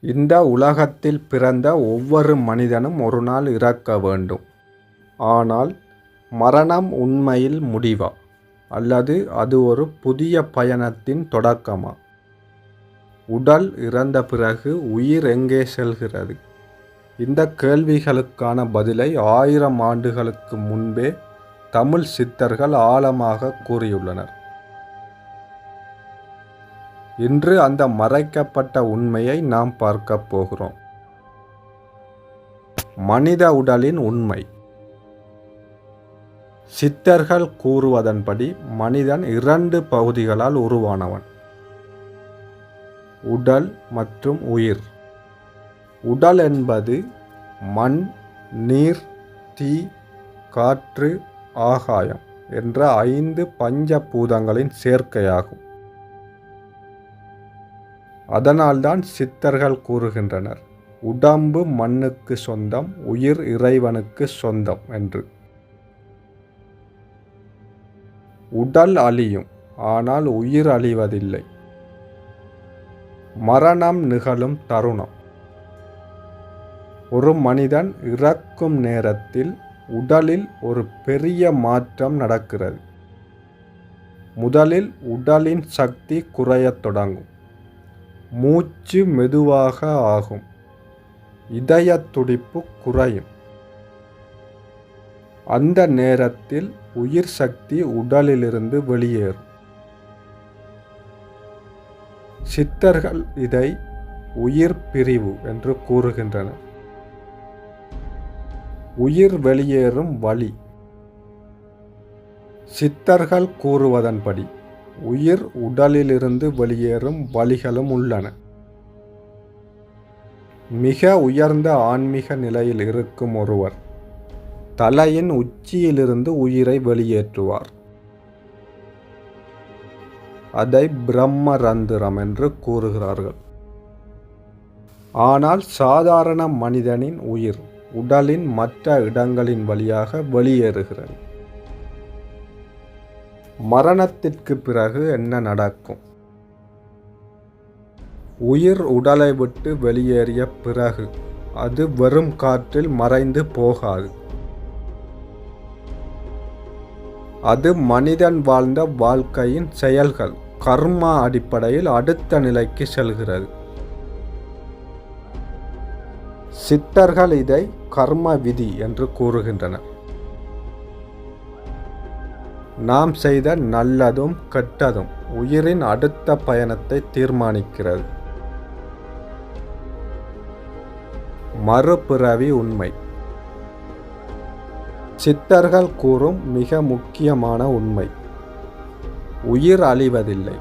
இந்த உலகத்தில் பிறந்த ஒவ்வொரு மனிதனும் ஒரு நாள் இறக்க வேண்டும். ஆனால் மரணம் உண்மையில் முடிவா, அல்லது அது ஒரு புதிய பயணத்தின் தொடக்கமா? உடல் இறந்த பிறகு உயிர் எங்கே செல்கிறது? இந்த கேள்விகளுக்கான பதிலை 1000 ஆண்டுகளுக்கு முன்பே தமிழ் சித்தர்கள் ஆழமாக கூறியுள்ளனர். இன்று அந்த மறைக்கப்பட்ட உண்மையை நாம் பார்க்கப் போகிறோம். மனித உடலின் உண்மை. சித்தர்கள் கூறுவதன்படி மனிதன் 2 பகுதிகளால் உருவானவன்: உடல் மற்றும் உயிர். உடல் என்பது மண், நீர், தீ, காற்று, ஆகாயம் என்ற 5 பஞ்சபூதங்களின் சேர்க்கையாகும். அதனால்தான் சித்தர்கள் கூறுகின்றனர், உடம்பு மண்ணுக்கு சொந்தம், உயிர் இறைவனுக்கு சொந்தம் என்று. உடல் அழியும், ஆனால் உயிர் அழிவதில்லை. மரணம் நிகழும் தருணம். ஒரு மனிதன் இறக்கும் நேரத்தில் உடலில் ஒரு பெரிய மாற்றம் நடக்கிறது. முதலில் உடலின் சக்தி குறையத் தொடங்கும். மூச்சு மெதுவாக ஆகும். இதய துடிப்பு குறையும். அந்த நேரத்தில் உயிர் சக்தி உடலிலிருந்து வெளியேறும். சித்தர்கள் இதை உயிர் பிரிவு என்று கூறுகின்றனர். உயிர் வெளியேறும் வழி. சித்தர்கள் கூறுவதன்படி உயிர் உடலிலிருந்து வெளியேறும் வழிகளும் உள்ளன. மிக உயர்ந்த ஆன்மீக நிலையில் இருக்கும் ஒருவர் தலையின் உச்சியிலிருந்து உயிரை வெளியேற்றுவார். அதை பிரம்மரந்திரம் என்று கூறுகிறார்கள். ஆனால் சாதாரண மனிதனின் உயிர் உடலின் மற்ற இடங்களின் வழியாக வெளியேறுகிறது. மரணத்திற்கு பிறகு என்ன நடக்கும்? உயிர் உடலை விட்டு வெளியேறிய பிறகு அது வெறும் காற்றில் மறைந்து போகாது. அது மனிதன் வாழ்ந்த வாழ்க்கையின் செயல்கள், கர்மா அடிப்படையில் அடுத்த நிலைக்கு செல்கிறது. சித்தர்கள் இதை கர்ம விதி என்று கூறுகின்றனர். நாம் செய்த நல்லதும் கெட்டதும் உயிரின் அடுத்த பயணத்தை தீர்மானிக்கிறது. மறுபிறவி உண்மை. சித்தர்கள் கூறும் மிக முக்கியமான உண்மை: உயிர் அழிவதில்லை.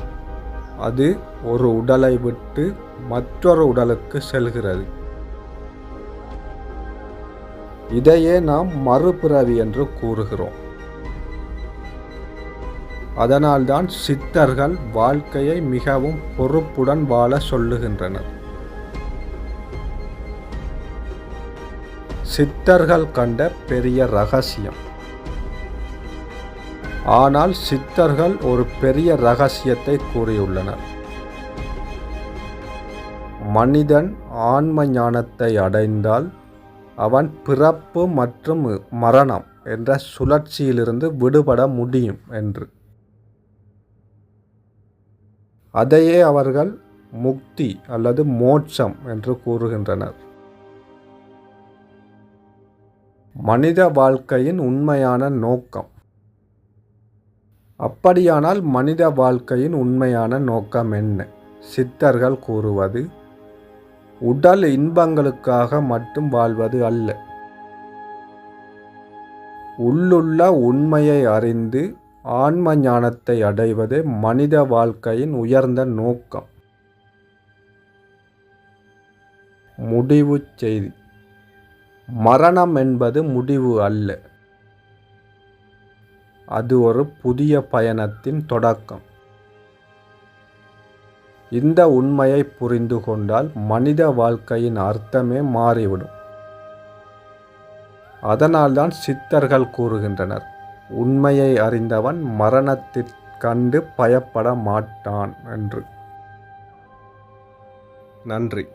அது ஒரு உடலை விட்டு மற்றொரு உடலுக்கு செல்கிறது. இதையே நாம் மறுபிறவி என்று கூறுகிறோம். அதனால்தான் சித்தர்கள் வாழ்க்கையை மிகவும் பொறுப்புடன் வாழ சொல்லுகின்றனர். சித்தர்கள் கண்ட பெரிய ரகசியம். ஆனால் சித்தர்கள் ஒரு பெரிய ரகசியத்தை கூறியுள்ளனர். மனிதன் ஆன்ம ஞானத்தை அடைந்தால் அவன் பிறப்பு மற்றும் மரணம் என்ற சுழற்சியிலிருந்து விடுபட முடியும் என்று. அதையே அவர்கள் முக்தி அல்லது மோட்சம் என்று கூறுகின்றனர். மனித வாழ்க்கையின் உண்மையான நோக்கம். அப்படியானால் மனித வாழ்க்கையின் உண்மையான நோக்கம் என்ன? சித்தர்கள் கூறுவது, உடல் இன்பங்களுக்காக மட்டும் வாழ்வது அல்ல. உள்ளுள்ள உண்மையை அறிந்து ஆன்ம ஞானத்தை அடைவதே மனித வாழ்க்கையின் உயர்ந்த நோக்கம். முடிவு செய்தி. மரணம் என்பது முடிவு அல்ல. அது ஒரு புதிய பயணத்தின் தொடக்கம். இந்த உண்மையை புரிந்து கொண்டால் மனித வாழ்க்கையின் அர்த்தமே மாறிவிடும். அதனால்தான் சித்தர்கள் கூறுகின்றனர், உண்மையை அறிந்தவன் மரணத்திற் கண்டு பயப்பட மாட்டான் என்று. நன்றி.